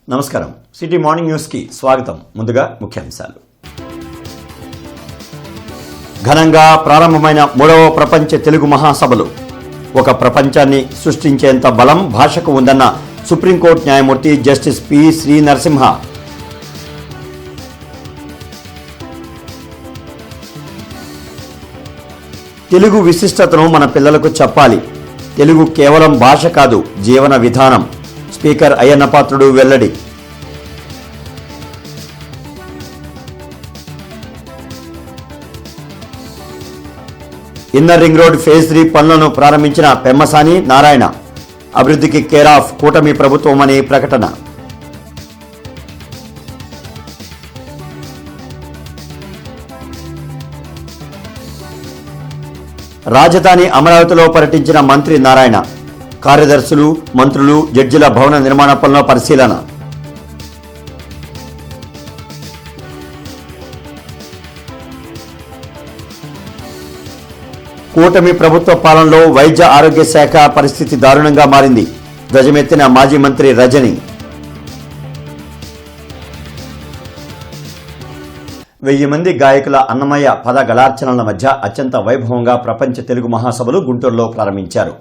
నమస్కారం. City morning news కి స్వాగతం. ముందుగా ముఖ్యాంశాలు. ఘనంగా ప్రారంభమైన 3వ ప్రపంచ తెలుగు మహాసభలు. ఒక ప్రపంచాన్ని సృష్టించేంత బలం భాషకు ఉందన్న సుప్రీంకోర్టు న్యాయమూర్తి జస్టిస్ పి శ్రీ నరసింహ. తెలుగు విశిష్టతను మన పిల్లలకు చెప్పాలి. తెలుగు కేవలం భాష కాదు, జీవన విధానం. స్పీకర్ అయ్యన్న పాత్రుడు వెల్లడి. ఇన్నర్ రింగ్ రోడ్ ఫేజ్ 3 పనులను ప్రారంభించిన పెమ్మసాని నారాయణ. అభివృద్ధికి కేర్ ఆఫ్ కూటమి ప్రభుత్వమని ప్రకటన. రాజధాని అమరావతిలో పర్యటించిన మంత్రి నారాయణ. కార్యదర్శులు, మంత్రులు, జడ్జిల భవన నిర్మాణ పనుల పరిశీలన. కూటమి ప్రభుత్వ పాలనలో వైద్య ఆరోగ్య శాఖ పరిస్థితి దారుణంగా మారింది. ధ్వజమెత్తిన మాజీ మంత్రి రజని. 1000 మంది గాయకుల అన్నమయ్య పద గళార్చనల మధ్య అత్యంత వైభవంగా ప్రపంచ తెలుగు మహాసభలు గుంటూరులో ప్రారంభించారు.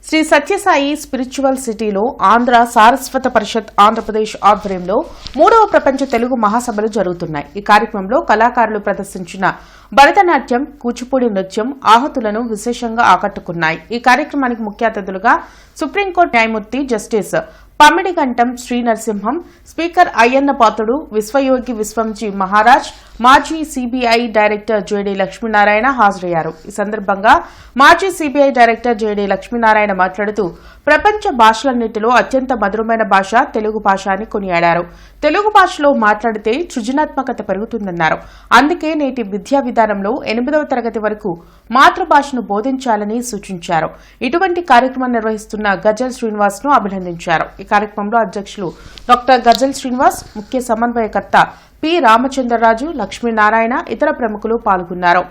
శ్రీ సత్యసాయి స్పిరిచువల్ సిటీలో ఆంధ్ర సారస్వత పరిషత్ ఆంధ్రప్రదేశ్ ఆధ్వర్యంలో 3వ ప్రపంచ తెలుగు మహాసభలు జరుగుతున్నాయి. ఈ కార్యక్రమంలో కళాకారులు ప్రదర్శించిన భరతనాట్యం, కూచిపూడి నృత్యం ఆహుతులను విశేషంగా ఆకట్టుకున్నాయి. ఈ కార్యక్రమానికి ముఖ్య అతిథులుగా సుప్రీంకోర్టు న్యాయమూర్తి జస్టిస్ పమ్మిడిగంటం శ్రీ నరసింహం, స్పీకర్ అయ్యన్న పాత్రుడు, విశ్వయోగి విశ్వంజీ మహారాజ్, మాజీ సిబిఐ డైరెక్టర్ జేడీ లక్ష్మీనారాయణ హాజరయ్యారు. ఈ సందర్భంగా మాజీ సిబిఐ డైరెక్టర్ జేడీ లక్ష్మీనారాయణ మాట్లాడుతూ ప్రపంచ భాషలన్నింటిలో అత్యంత మధురమైన భాష తెలుగు భాష అని కొనియాడారు. తెలుగు భాషలో మాట్లాడితే సృజనాత్మకత పెరుగుతుందన్నారు. అందుకే నేటి విద్యా విధానంలో 8వ తరగతి వరకు మాతృభాషను బోధించాలని సూచించారు. ఇటువంటి కార్యక్రమం నిర్వహిస్తున్న గజల్ శ్రీనివాస్ ను అభినందించారు. ఈ కార్యక్రమంలో అధ్యక్షులు డాక్టర్ గజల్ శ్రీనివాస్, ముఖ్య సమన్వయకర్త పి రామచంద్రరాజు, లక్ష్మీనారాయణ, ఇతర ప్రముఖులు పాల్గొన్నారు.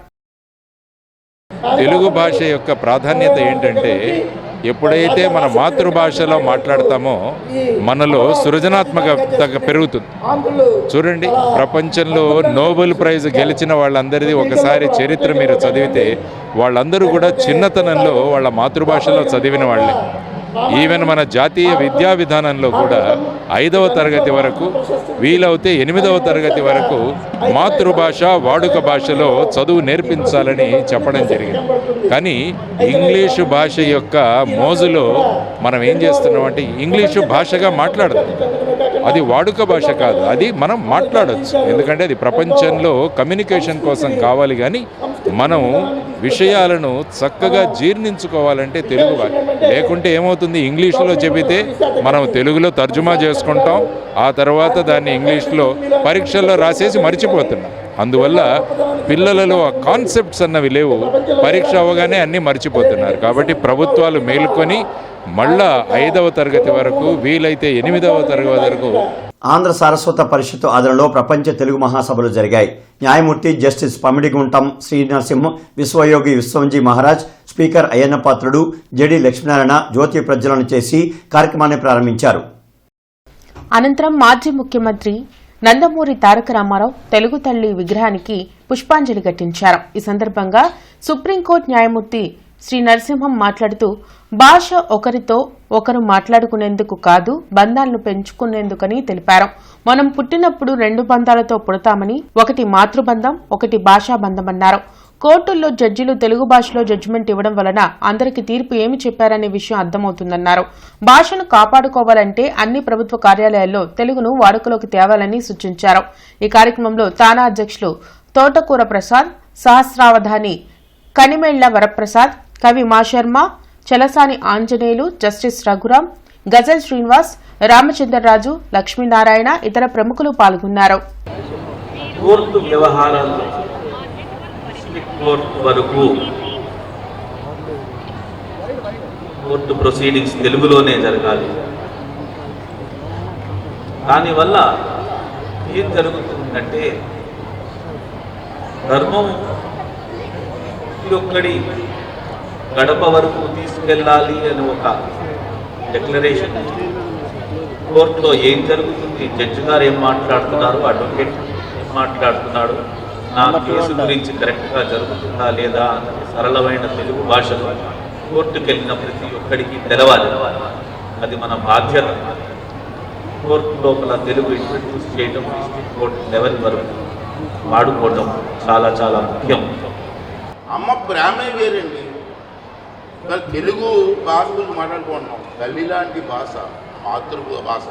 తెలుగు భాష యొక్క ప్రాధాన్యత ఏంటంటే, ఎప్పుడైతే మన మాతృభాషలో మాట్లాడతామో మనలో సృజనాత్మకత పెరుగుతుంది. చూడండి, ప్రపంచంలో నోబెల్ ప్రైజ్ గెలిచిన వాళ్ళందరిది ఒకసారి చరిత్ర మీరు చదివితే వాళ్ళందరూ కూడా చిన్నతనంలో వాళ్ళ మాతృభాషలో చదివిన వాళ్ళే. ఈవెన్ మన జాతీయ విద్యా విధానంలో కూడా 5వ తరగతి వరకు, వీలవుతే 8వ తరగతి వరకు మాతృభాష వాడుక భాషలో చదువు నేర్పించాలని చెప్పడం జరిగింది. కానీ ఇంగ్లీషు భాష యొక్క మోజులో మనం ఏం చేస్తున్నామంటే ఇంగ్లీషు భాషగా మాట్లాడదాం. అది వాడుక భాష కాదు, అది మనం మాట్లాడవచ్చు. ఎందుకంటే అది ప్రపంచంలో కమ్యూనికేషన్ కోసం కావాలి. కానీ మనం విషయాలను చక్కగా జీర్ణించుకోవాలంటే తెలుగు భాష. లేకుంటే ఏమవుతుంది, ఇంగ్లీషులో చెబితే మనం తెలుగులో తర్జుమా చేసుకుంటాం, ఆ తర్వాత దాన్ని ఇంగ్లీష్లో పరీక్షల్లో రాసేసి మర్చిపోతున్నాం. అందువల్ల పిల్లలలో ఆ కాన్సెప్ట్స్ అన్నవి లేవు, పరీక్ష అవ్వగానే అన్నీ మర్చిపోతున్నారు. కాబట్టి ప్రభుత్వాలు మేలుకొని మళ్ళా 5వ తరగతి వరకు, వీలైతే 8వ తరగతి వరకు ఆంధ్ర సారస్వత పరిషత్ ఆధ్వర్యంలో ప్రపంచ తెలుగు మహాసభలు జరిగాయి. న్యాయమూర్తి justice పమ్మిడిగుంటం Shri Narasimha, విశ్వయోగి విశ్వంజీ Maharaj, speaker Ayyanna Patrudu, JD Lakshminarayana జ్యోతి ప్రజ్వలన చేసి కార్యక్రమాన్ని ప్రారంభించారు. అనంతరం మాజీ ముఖ్యమంత్రి నందమూరి తారక రామారావు తెలుగు తల్లి విగ్రహానికి పుష్పాంజలి ఘటించారు. ఈ సందర్భంగా సుప్రీంకోర్టు న్యాయమూర్తి శ్రీ నరసింహం మాట్లాడుతూ భాష ఒకరితో ఒకరు మాట్లాడుకునేందుకు కాదు, బంధాలను పెంచుకునేందుకని తెలిపారు. మనం పుట్టినప్పుడు 2 బంధాలతో పుడతామని, ఒకటి మాతృబంధం, ఒకటి భాషా బంధమన్నారు. కోర్టుల్లో జడ్జిలు తెలుగు భాషలో జడ్జిమెంట్ ఇవ్వడం వలన అందరికీ తీర్పు ఏమి చెప్పారనే విషయం అర్థమవుతుందన్నారు. భాషను కాపాడుకోవాలంటే అన్ని ప్రభుత్వ కార్యాలయాల్లో తెలుగును వాడుకలోకి తేవాలని సూచించారు. ఈ కార్యక్రమంలో తానా అధ్యక్షులు తోటకూర ప్రసాద్, సహస్రావధాని కనిమెళ్ల వరప్రసాద్, కవి మాశర్మ, చలసాని ఆంజనేయులు, జస్టిస్ రఘురాం, గజల్ శ్రీనివాస్, రామచంద్రరాజు, లక్ష్మీనారాయణ, ఇతర ప్రముఖులు పాల్గొన్నారు. కోర్టు వ్యవహారాలు కోర్టు వరకు కోర్టు ప్రొసీడింగ్స్ తెలుగులోనే జరగాలి. దానివల్ల ఏం జరుగుతుందంటే ధర్మం ఒక్కడి గడప వరకు తీసుకెళ్ళాలి అని ఒక డిక్లరేషన్. కోర్టులో ఏం జరుగుతుంది, జడ్జి గారు ఏం మాట్లాడుతున్నారు, అడ్వకేట్ ఏం మాట్లాడుతున్నాడు, నా కేసు గురించి కరెక్ట్గా జరుగుతుందా లేదా అన్నది సరళమైన తెలుగు భాషలో కోర్టుకు వెళ్ళిన ప్రతి ఒక్కడికి తెలవాలి. అది మన బాధ్యత. కోర్టు లోపల తెలుగు ఇంట్రడ్యూస్ చేయడం, డిస్ట్రిక్ట్ కోర్టు లెవెల్ వరకు వాడుకోవడం చాలా చాలా ముఖ్యం. అమ్మ ప్రేమే వేరండి. మరి తెలుగు భాష గురించి మాట్లాడుకుంటున్నాం. తల్లి లాంటి భాష, మాతృ భాష.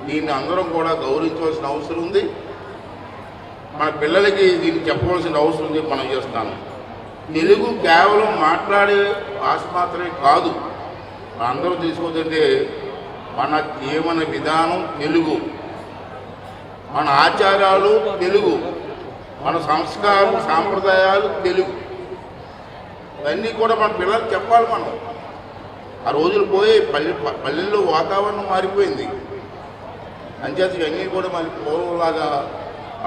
దీన్ని అందరం కూడా గౌరవించవలసిన అవసరం ఉంది. మన పిల్లలకి దీన్ని చెప్పవలసిన అవసరం ఉంది. మనం చేస్తాను. తెలుగు కేవలం మాట్లాడే భాష మాత్రమే కాదు. అందరూ తీసుకోదంటే మన జీవన విధానం తెలుగు, మన ఆచారాలు తెలుగు, మన సంస్కారం సాంప్రదాయాలు తెలుగు. ఇవన్నీ కూడా మన పిల్లలకు చెప్పాలి. మనం ఆ రోజులు పోయి పల్లెల్లో వాతావరణం మారిపోయింది. అంచేత ఇవన్నీ కూడా మళ్ళీ పూర్వంలాగా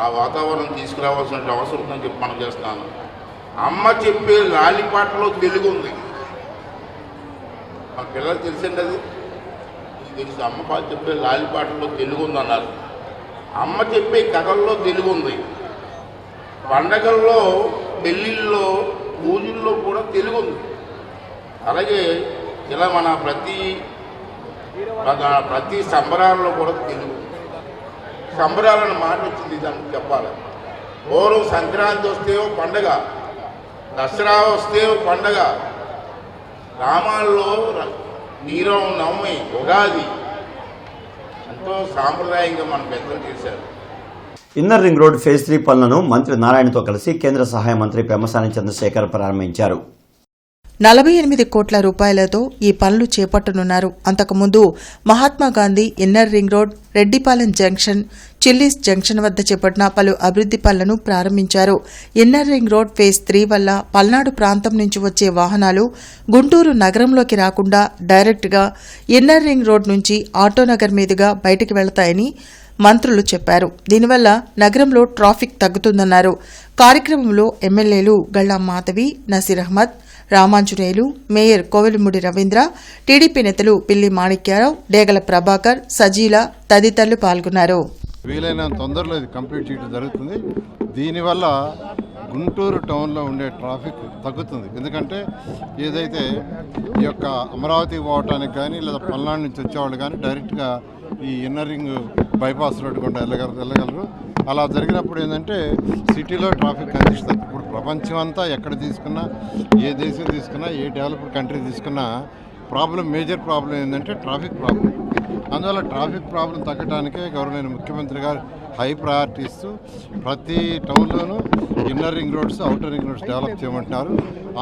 ఆ వాతావరణం తీసుకురావాల్సిన అవసరం ఉందని చెప్పి మనం చేస్తాను. అమ్మ చెప్పే లాలిపాటలో తెలుగు ఉంది. మన పిల్లలు తెలిసింది అది తెలుసు. అమ్మ చెప్పే లాలిపాటలో తెలుగు ఉంది అన్నారు. అమ్మ చెప్పే కథల్లో తెలుగు ఉంది. పండగల్లో, పెళ్ళిళ్ళలో, పూజల్లో కూడా తెలుగు ఉంది. అలాగే ఇలా మన ప్రతి సంబరాల్లో కూడా తెలుగు. సంబరాలను మాట వచ్చింది దానికి చెప్పాలి. పూర్వం సంక్రాంతి వస్తే పండగ, దసరా వస్తే పండగ, గ్రామాల్లో శ్రీరామనవమి, ఉగాది ఎంతో సాంప్రదాయంగా మన పెద్దలు చేశారు. ఇన్నర్ రింగ్ రోడ్ ఫేజ్ 3 పనులను మంత్రి నారాయణతో కలిసి కేంద్ర సహాయ మంత్రి పెమ్మసాని చంద్రశేఖర్ ప్రారంభించారు. 48 కోట్ల రూపాయలతో ఈ పనులు చేపట్టనున్నారు. అంతకుముందు Mahatma Gandhi inner ring road, Reddipalem junction, chillies junction వద్ద చేపట్టిన పలు అభివృద్ది పనులను ప్రారంభించారు. ఇన్నర్ రింగ్ రోడ్ ఫేజ్ 3 వల్ల పల్నాడు ప్రాంతం నుంచి వచ్చే వాహనాలు గుంటూరు నగరంలోకి రాకుండా డైరెక్ట్గా ఇన్నర్ రింగ్ రోడ్ నుంచి ఆటోనగర్ మీదుగా బయటికి వెళతాయని మంత్రులు చెప్పారు. దీనివల్ల నగరంలో ట్రాఫిక్ తగ్గుతుందన్నారు. కార్యక్రమంలో ఎమ్మెల్యేలు గళ్లా మాధవి, నసీర్ అహ్మద్, రామాంజనేయులు, మేయర్ కోవెలమూడి రవీంద్ర, టీడీపీ నేతలు పిల్లి మాణిక్యారావు, డేగల ప్రభాకర్, సజీల తదితరులు పాల్గొన్నారు. వీలైనంత తొందరలో ఇది కంప్లీట్ చేయడం జరుగుతుంది. దీనివల్ల గుంటూరు టౌన్లో ఉండే ట్రాఫిక్ తగ్గుతుంది. ఎందుకంటే ఏదైతే ఈ యొక్క అమరావతి పోవటానికి కానీ లేదా పల్నాడు నుంచి వచ్చేవాళ్ళు కానీ డైరెక్ట్గా ఈ ఇన్నర్ రింగ్ బైపాస్ రోడ్డు గుండా వెళ్ళగలరు. అలా జరిగినప్పుడు ఏంటంటే సిటీలో ట్రాఫిక్ కంజెషన్. ఇప్పుడు ప్రపంచం అంతా ఎక్కడ తీసుకున్నా, ఏ దేశం తీసుకున్నా, ఏ డెవలప్డ్ కంట్రీ తీసుకున్నా మేజర్ ప్రాబ్లం ఏంటంటే ట్రాఫిక్ ప్రాబ్లం. అందువల్ల ట్రాఫిక్ ప్రాబ్లం తగ్గడానికే గవర్నమెంట్ ముఖ్యమంత్రి గారు హై ప్రయారిటీ ఇస్తూ ప్రతి టౌన్లోనూ inner ring roads, outer ring roads develop చేయమంటున్నారు.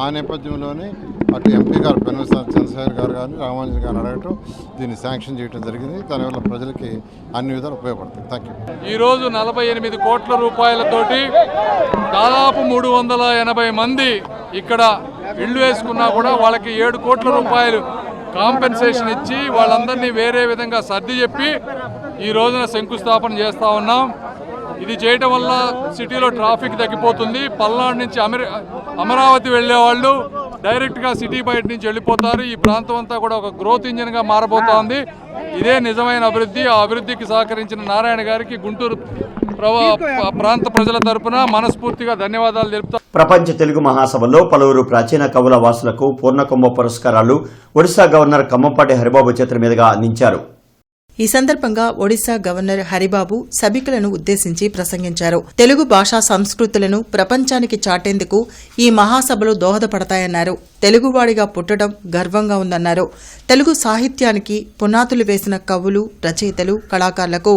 ఆ నేపథ్యంలోనే అటు ఎంపీ గారు పెమ్మసాని చంద్రశేఖర్ గారు కానీ రామాంజన్ గారు అడగటం, దీన్ని శాంక్షన్ చేయడం జరిగింది. దానివల్ల ప్రజలకి అన్ని విధాలు ఉపయోగపడుతుంది. Thank you. ఈరోజు 48 కోట్ల రూపాయలతోటి దాదాపు 380 మంది ఇక్కడ ఇళ్ళు వేసుకున్నా కూడా వాళ్ళకి 7 కోట్ల రూపాయలు కాంపెన్సేషన్ ఇచ్చి వాళ్ళందరినీ వేరే విధంగా సర్ది చెప్పి ఈ రోజున శంకుస్థాపన చేస్తూ ఉన్నాం. ఇది చేయటం వల్ల సిటీలో ట్రాఫిక్ తగ్గిపోతుంది. పల్నాడు నుంచి అమరావతి వెళ్ళేవాళ్ళు డైరెక్ట్గా సిటీ బయట నుంచి వెళ్ళిపోతారు. ఈ ప్రాంతం అంతా కూడా ఒక గ్రోత్ ఇంజిన్గా మారబోతోంది. ఇదే నిజమైన అభివృద్ధి. ఆ అభివృద్ధికి సహకరించిన నారాయణ గారికి గుంటూరు ప్రాంత ప్రజల తరపున మనస్ఫూర్తిగా ధన్యవాదాలు తెలుపుతాం. ప్రపంచ తెలుగు మహాసభలో పలువురు ప్రాచీన కవుల వాసులకు పూర్ణకుంభ పురస్కారాలు ఒడిశా గవర్నర్ కమ్మపాటి హరిబాబు చేతుల మీదుగా అందించారు. ఈ సందర్భంగా ఒడిశా గవర్నర్ హరిబాబు సభికులను ఉద్దేశించి ప్రసంగించారు. తెలుగు భాషా సంస్కృతులను ప్రపంచానికి చాటేందుకు ఈ మహాసభలు దోహదపడతాయన్నారు. తెలుగువాడిగా పుట్టడం గర్వంగా ఉందన్నారు. తెలుగు సాహిత్యానికి పునాదులు వేసిన కవులు, రచయితలు, కళాకారులకు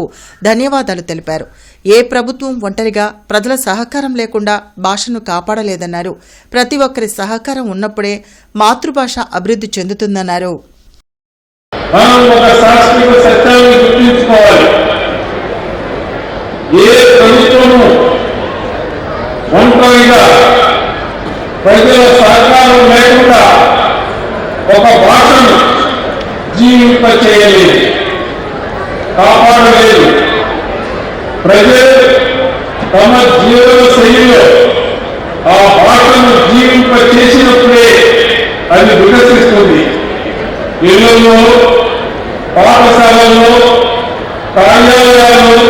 ధన్యవాదాలు తెలిపారు. ఏ ప్రభుత్వం ఒంటరిగా ప్రజల సహకారం లేకుండా భాషను కాపాడలేదన్నారు. ప్రతి ఒక్కరి సహకారం ఉన్నప్పుడే మాతృభాష అభివృద్ధి చెందుతుందన్నారు. మనం ఒక సాంస్కృతిక సత్యాన్ని గుర్తుంచుకోవాలి. ఏ ప్రభుత్వము ఒంటరిగా ప్రజల సహకారం లేకుండా ఒక భాషను జీవింపచేయలేదు, కాపాడలేదు. ప్రజలు తమ జీవన శైలిలో ఆ భాషను జీవింపచేసినప్పుడే అది వికసిస్తుంది. ఇళ్లలో పాఠశాలల్లో, కార్యాలయాల్లో,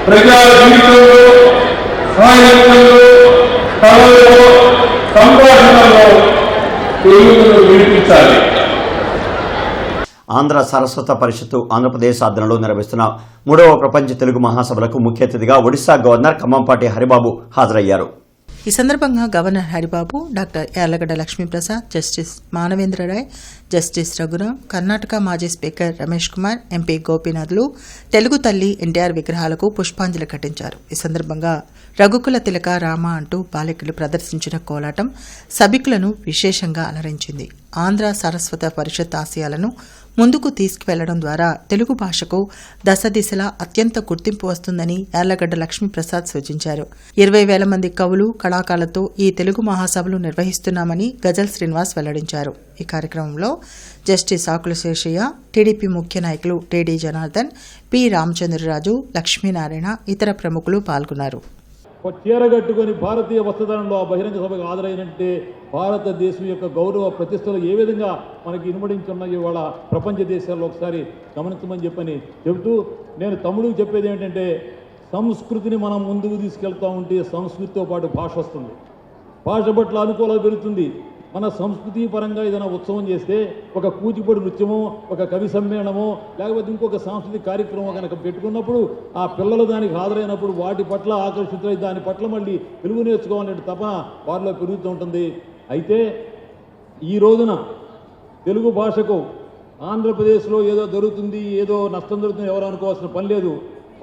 ప్రజా జీవితంలో, సాహిత్యంలో, కళల్లో, సంభాషణలో తెలుగును వినిపించాలి. ఆంధ్ర సారస్వత పరిషత్తు ఆంధ్రప్రదేశ్ ఆధ్వర్యంలో నిర్వహిస్తున్న 3వ ప్రపంచ తెలుగు మహాసభలకు ముఖ్య అతిథిగా ఒడిశా గవర్నర్ ఖమ్మంపాటి హరిబాబు హాజరయ్యారు. ఈ సందర్భంగా governor Haribabu, doctor Yarlagadda Lakshmiprasad, justice Manavendra Roy, justice Raghuram, Karnataka మాజీ స్పీకర్ రమేష్ కుమార్, ఎంపీ గోపీనాథ్లు తెలుగు తల్లి ఎన్టీఆర్ విగ్రహాలకు పుష్పాంజలి ఘటించారు. ఈ సందర్భంగా రఘుకుల తిలక రామ అంటూ బాలికలు ప్రదర్శించిన కోలాటం సభికులను విశేషంగా అలరించింది. ఆంధ్ర సారస్వత పరిషత్ ఆశయాలను ముందుకు తీసుకువెళ్లడం ద్వారా తెలుగు భాషకు దశ దిశలా అత్యంత గుర్తింపు వస్తుందని యార్లగడ్డ లక్ష్మీప్రసాద్ సూచించారు. 20,000 మంది కవులు, కళాకారులతో ఈ తెలుగు మహాసభలు నిర్వహిస్తున్నామని గజల్ శ్రీనివాస్ వెల్లడించారు. ఈ కార్యక్రమంలో జస్టిస్ ఆకుల శేషయ్య, టీడీపీ ముఖ్య నాయకులు టీడీ జనార్దన్, పి రామచంద్రరాజు, లక్ష్మీనారాయణ, ఇతర ప్రముఖులు పాల్గొన్నారు. చీరగట్టుకొని భారతీయ వస్త్రధారణలో ఆ బహిరంగ సభకు హాజరైనంటే భారతదేశం యొక్క గౌరవ ప్రతిష్టలు ఏ విధంగా మనకి ఇనుమడించున్నాయి ఇవాళ ప్రపంచ దేశాల్లో ఒకసారి గమనించమని చెబుతూ నేను తమ్ముడికి చెప్పేది ఏంటంటే, సంస్కృతిని మనం ముందుకు తీసుకెళ్తా ఉంటే సంస్కృతితో పాటు భాష వస్తుంది, భాష పట్ల అనుకూలత పెరుగుతుంది. మన సంస్కృతి పరంగా ఏదైనా ఉత్సవం చేస్తే ఒక కూచిపూడి నృత్యమో, ఒక కవి సమ్మేళనమో, లేకపోతే ఇంకొక సాంస్కృతిక కార్యక్రమం కనుక పెట్టుకున్నప్పుడు ఆ పిల్లలు దానికి హాజరైనప్పుడు వాటి పట్ల ఆకర్షితులై దాని పట్ల మళ్ళీ తెలుగు నేర్చుకోవాలనే తపన వారిలో పెరుగుతూ ఉంటుంది. అయితే ఈ రోజున తెలుగు భాషకు ఆంధ్రప్రదేశ్లో ఏదో జరుగుతుంది, ఏదో నష్టం జరుగుతుంది ఎవరు అనుకోవాల్సిన పని లేదు.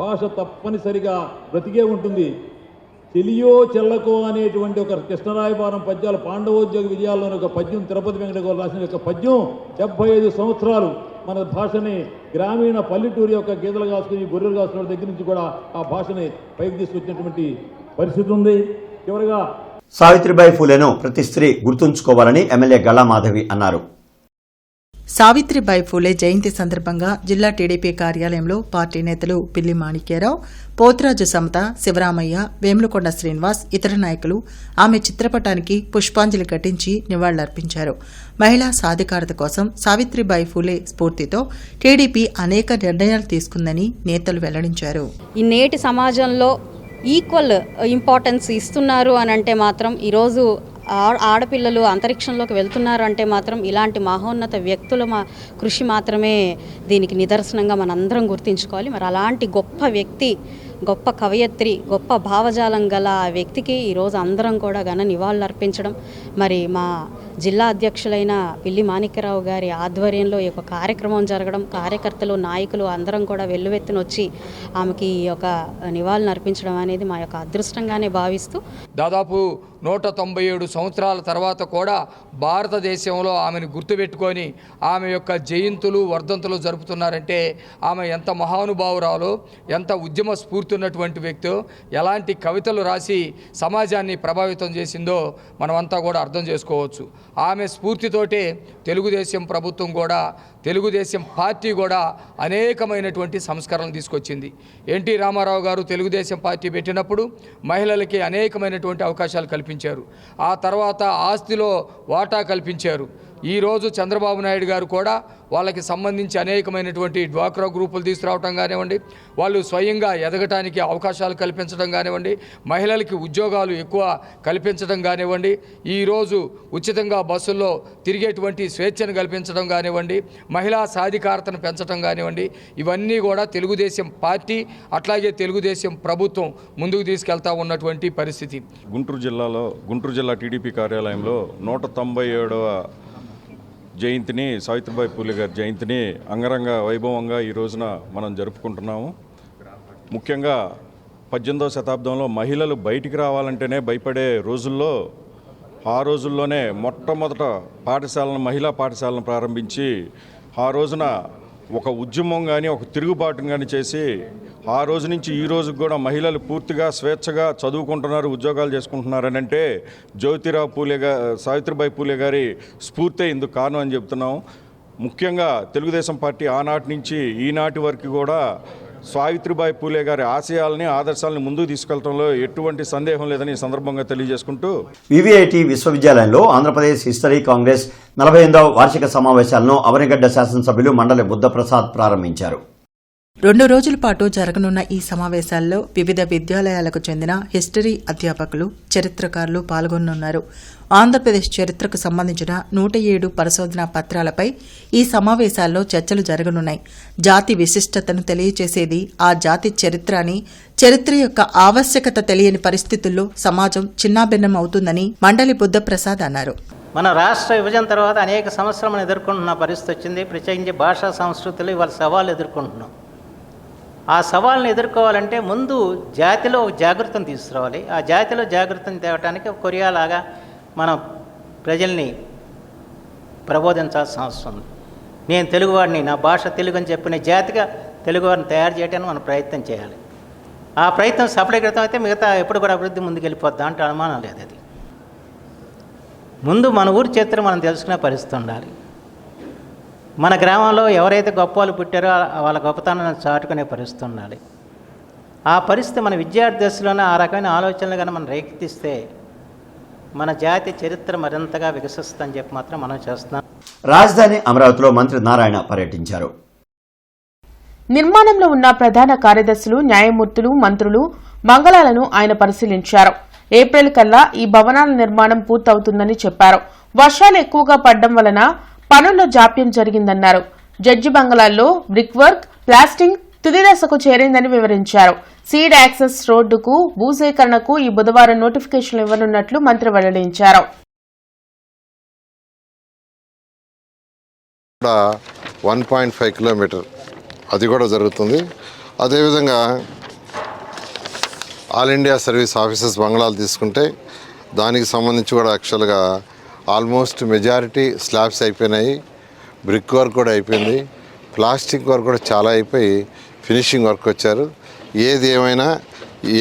భాష తప్పనిసరిగా బ్రతికే ఉంటుంది. చెలియో చెల్లకో అనేటువంటి ఒక కృష్ణరాయపారం పద్యాలు పాండవోద్యోగ విజయాల్లోని ఒక పద్యం తిరుపతి వెంకటగౌడ రాసిన ఒక పద్యం 75 సంవత్సరాలు మన భాషని గ్రామీణ పల్లెటూరు యొక్క గీతలు కాసుకుని గొర్రెలు కాసుకున్న దగ్గర నుంచి కూడా ఆ భాషని పైకి తీసుకొచ్చినటువంటి పరిస్థితి ఉంది. చివరిగా సావిత్రిబాయి ఫూలేను ప్రతి స్త్రీ గుర్తుంచుకోవాలని ఎమ్మెల్యే గళా మాధవి అన్నారు. సావిత్రిబాయి ఫూలే జయంతి సందర్భంగా జిల్లా టీడీపీ కార్యాలయంలో పార్టీ నేతలు పిల్లి మాణిక్యరావు, పోతురాజు సమత, శివరామయ్య, వేములకొండ శ్రీనివాస్, ఇతర నాయకులు ఆమె చిత్రపటానికి పుష్పాంజలి ఘటించి నివాళులర్పించారు. మహిళా సాధికారత కోసం సావిత్రిబాయి ఫూలే స్ఫూర్తితో టీడీపీ అనేక నిర్ణయాలు తీసుకుందని నేతలు వెల్లడించారు. ఈ నేటి సమాజంలో ఈక్వల్ ఇంపార్టెన్స్ ఇస్తున్నారు అని అంటే మాత్రం ఈరోజు ఆడపిల్లలు అంతరిక్షంలోకి వెళ్తున్నారు అంటే మాత్రం ఇలాంటి మహోన్నత వ్యక్తుల కృషి మాత్రమే దీనికి నిదర్శనంగా మనందరం గుర్తించుకోవాలి. మరి అలాంటి గొప్ప వ్యక్తి, గొప్ప కవయత్రి, గొప్ప భావజాలం గల ఆ వ్యక్తికి ఈరోజు అందరం కూడా ఘన నివాళులు అర్పించడం, మరి మా జిల్లా అధ్యక్షులైన పిల్లి మాణిక్యరావు గారి ఆధ్వర్యంలో ఈ యొక్క కార్యక్రమం జరగడం, కార్యకర్తలు, నాయకులు అందరం కూడా వెల్లువెత్తున వచ్చి ఆమెకి ఈ యొక్క నివాళులు అర్పించడం అనేది మా యొక్క అదృష్టంగానే భావిస్తూ, దాదాపు 197 సంవత్సరాల తర్వాత కూడా భారతదేశంలో ఆమెను గుర్తుపెట్టుకొని ఆమె యొక్క జయంతులు, వర్ధంతులు జరుపుతున్నారంటే ఆమె ఎంత మహానుభావురాలో, ఎంత ఉద్యమ స్ఫూర్తి ఉన్నటువంటి వ్యక్తో, ఎలాంటి కవితలు రాసి సమాజాన్ని ప్రభావితం చేసిందో మనమంతా కూడా అర్థం చేసుకోవచ్చు. ఆమె స్ఫూర్తితోటే తెలుగుదేశం ప్రభుత్వం కూడా, తెలుగుదేశం పార్టీ కూడా అనేకమైనటువంటి సంస్కరణలు తీసుకొచ్చింది. ఎన్టీ రామారావు గారు తెలుగుదేశం పార్టీ పెట్టినప్పుడు మహిళలకి అనేకమైనటువంటి అవకాశాలు కల్పించారు. ఆ తర్వాత ఆస్తిలో వాటా కల్పించారు. ఈరోజు చంద్రబాబు నాయుడు గారు కూడా వాళ్ళకి సంబంధించి అనేకమైనటువంటి డ్వాక్రా గ్రూపులు తీసుకురావటం కానివ్వండి, వాళ్ళు స్వయంగా ఎదగటానికి అవకాశాలు కల్పించడం కానివ్వండి, మహిళలకి ఉద్యోగాలు ఎక్కువ కల్పించడం కానివ్వండి, ఈరోజు ఉచితంగా బస్సుల్లో తిరిగేటువంటి స్వేచ్ఛను కల్పించడం కానివ్వండి, మహిళా సాధికారతను పెంచడం కానివ్వండి, ఇవన్నీ కూడా తెలుగుదేశం పార్టీ అట్లాగే తెలుగుదేశం ప్రభుత్వం ముందుకు తీసుకెళ్తా ఉన్నటువంటి పరిస్థితి. గుంటూరు జిల్లా టీడీపీ కార్యాలయంలో 197వ జయంతిని, సావిత్రిబాయి పూలే గారి జయంతిని అంగరంగ వైభవంగా ఈ రోజున మనం జరుపుకుంటున్నాము. ముఖ్యంగా 18వ శతాబ్దంలో మహిళలు బయటికి రావాలంటేనే భయపడే రోజుల్లో, ఆ రోజుల్లోనే మొట్టమొదట మహిళా పాఠశాలను ప్రారంభించి ఆ రోజున ఒక ఉద్యమం కానీ ఒక తిరుగుబాటును కానీ చేసి ఆ రోజు నుంచి ఈ రోజుకి కూడా మహిళలు పూర్తిగా స్వేచ్ఛగా చదువుకుంటున్నారు, ఉద్యోగాలు చేసుకుంటున్నారని అంటే సావిత్రిబాయి పూలే గారి స్ఫూర్తే ఇందుకు కారణం అని చెప్తున్నాం. ముఖ్యంగా తెలుగుదేశం పార్టీ ఆనాటి నుంచి ఈనాటి వరకు కూడా సావిత్రిబాయి పూలే గారి ఆశయాలని ఆదర్శాలని ముందుకు తీసుకెళ్లడంలో ఎటువంటి సందేహం లేదని ఈ సందర్భంగా తెలియజేసుకుంటూ వివిఐటి విశ్వవిద్యాలయంలో ఆంధ్రప్రదేశ్ హిస్టరీ కాంగ్రెస్ 48వ వార్షిక సమావేశాలను అవనిగడ్డ శాసనసభ్యులు మండలి బుద్ధప్రసాద్ ప్రారంభించారు. 2 రోజుల పాటు జరగనున్న ఈ సమావేశాల్లో వివిధ విద్యాలయాలకు చెందిన హిస్టరీ అధ్యాపకులు, చరిత్రకారులు పాల్గొనున్నారు. ఆంధ్రప్రదేశ్ చరిత్రకు సంబంధించిన 107 పరిశోధనా పత్రాలపై ఈ సమావేశాల్లో చర్చలు జరగనున్నాయి. జాతి విశిష్టతను తెలియచేసేది ఆ జాతి చరిత్ర అని, చరిత్ర యొక్క ఆవశ్యకత తెలియని పరిస్థితుల్లో సమాజం చిన్నాభిన్నం అవుతుందని మండలి బుద్ధప్రసాద్ అన్నారు. మన రాష్ట్ర విభజన తర్వాత అనేక సమస్యలు మనం ఎదుర్కొంటున్న పరిస్థితి వచ్చింది. ప్రత్యేకించి భాషా సంస్కృతులు ఇవాళ సవాళ్ళు ఎదుర్కొంటున్నాం. ఆ సవాళ్ళని ఎదుర్కోవాలంటే ముందు జాతిలో ఒక జాగృతిని తీసుకురావాలి. ఆ జాతిలో జాగృతిని తేవడానికి కొరియాలాగా మనం ప్రజల్ని ప్రబోధించాల్సిన అవసరం ఉంది. నేను తెలుగువాడిని, నా భాష తెలుగు అని చెప్పిన జాతిగా తెలుగువాడిని తయారు చేయడానికి మనం ప్రయత్నం చేయాలి. ఆ ప్రయత్నం సఫలీకృతం అయితే మిగతా ఎప్పుడు కూడా అభివృద్ధి ముందుకు వెళ్ళిపోద్దా అంటే అనుమానం లేదు. అది ముందు మన ఊరి చరిత్ర మనం తెలుసుకునే పరిస్థితి ఉండాలి. మన గ్రామంలో ఎవరైతే గొప్ప వాళ్ళు పుట్టారో వాళ్ళ గొప్పతనాన్ని చాటుకునే పరిస్థితి ఉండాలి. ఆ పరిస్థితి మన విద్యార్థి దశలోనే ఆ రకమైన ఆలోచనలు కానీ మనం రేకెత్తిస్తే మన జాతి చరిత్ర మరింతగా వికసిస్తుందని చెప్పి మాత్రం మనం చేస్తున్నాం. రాజధాని అమరావతిలో మంత్రి నారాయణ పర్యటించారు. నిర్మాణంలో ఉన్న ప్రధాన కార్యదర్శులు, న్యాయమూర్తులు, మంత్రులు బంగళాలను ఆయన పరిశీలించారు. ఏప్రిల్ కల్లా ఈ భవనాల నిర్మాణం పూర్తవుతుందని చెప్పారు. వర్షాలు ఎక్కువగా పడడం వలన పనుల్లో జాప్యం జరిగిందన్నారు. జడ్జి బంగళాల్లో బ్రిక్ వర్క్, ప్లాస్టింగ్ తుది దశకు చేరిందని వివరించారు. సీడ్ యాక్సెస్ రోడ్డుకు భూసేకరణకు ఈ బుధవారం నోటిఫికేషన్లు ఇవ్వనున్నట్లు మంత్రి వెల్లడించారు. 1.5 కిలోమీటర్ అది కూడా జరుగుతుంది. అదేవిధంగా ఆల్ ఇండియా సర్వీస్ ఆఫీసెస్ బంగ్లాలు తీసుకుంటే దానికి సంబంధించి కూడా యాక్చువల్గా ఆల్మోస్ట్ మెజారిటీ స్లాబ్స్ అయిపోయినాయి. బ్రిక్ వర్క్ కూడా అయిపోయింది. ప్లాస్టిక్ వర్క్ కూడా చాలా అయిపోయి ఫినిషింగ్ వర్క్ వచ్చారు. ఏది ఏమైనా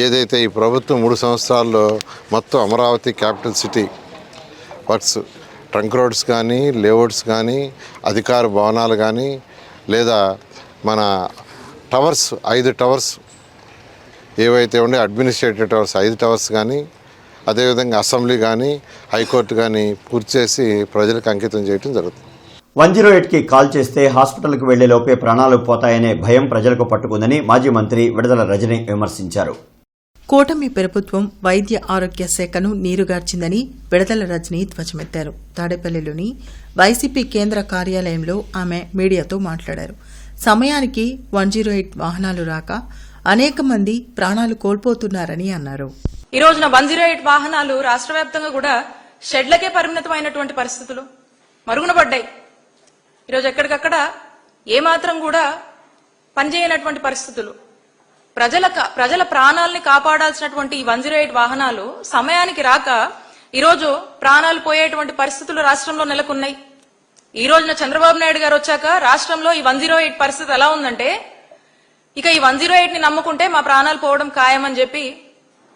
ఏదైతే ఈ ప్రభుత్వం 3 సంవత్సరాల్లో మొత్తం Amaravati capital city works, trunk roads కానీ, లేఅవుట్స్ కానీ, అధికార భవనాలు కానీ, లేదా మన టవర్స్ 5 టవర్స్ ఏవైతే ఉండే అడ్మినిస్ట్రేటివ్ టవర్స్ 5 టవర్స్ కానీ, అదేవిధంగా అసెంబ్లీ కానీ, హైకోర్టు కానీ పూర్తి చేసి ప్రజలకు అంకితం చేయడం జరుగుతుంది. 108కి కాల్ చేస్తే హాస్పిటల్కు వెళ్లే లోపే ప్రాణాలు పోతాయనే భయం ప్రజలకు పట్టుకుందని మాజీ మంత్రి విడదల రజని విమర్శించారు. కూటమి ప్రభుత్వం వైద్య ఆరోగ్య శాఖను నీరుగార్చిందని విడదల రజని ధ్వజమెత్తారు. తాడేపల్లిలోని వైసీపీ కేంద్ర కార్యాలయంలో ఆమె మీడియాతో మాట్లాడారు. సమయానికి 108 వాహనాలు రాక అనేక మంది ప్రాణాలు కోల్పోతున్నారని అన్నారు. ఈ రోజున 108 వాహనాలు రాష్ట్ర వ్యాప్తంగా కూడా షెడ్లకే పరిమితమైనటువంటి పరిస్థితులు మరుగున పడ్డాయి. ఈరోజు ఎక్కడికక్కడ ఏమాత్రం కూడా పనిచేయనటువంటి పరిస్థితులు. ప్రజల ప్రాణాలని కాపాడాల్సినటువంటి ఈ 108 వాహనాలు సమయానికి రాక ఈరోజు ప్రాణాలు పోయేటువంటి పరిస్థితులు రాష్ట్రంలో నెలకొన్నాయి. ఈ రోజున చంద్రబాబు నాయుడు గారు వచ్చాక రాష్ట్రంలో ఈ 108 పరిస్థితి ఎలా ఉందంటే, ఇక ఈ 108 ని నమ్ముకుంటే మా ప్రాణాలు పోవడం ఖాయమని చెప్పి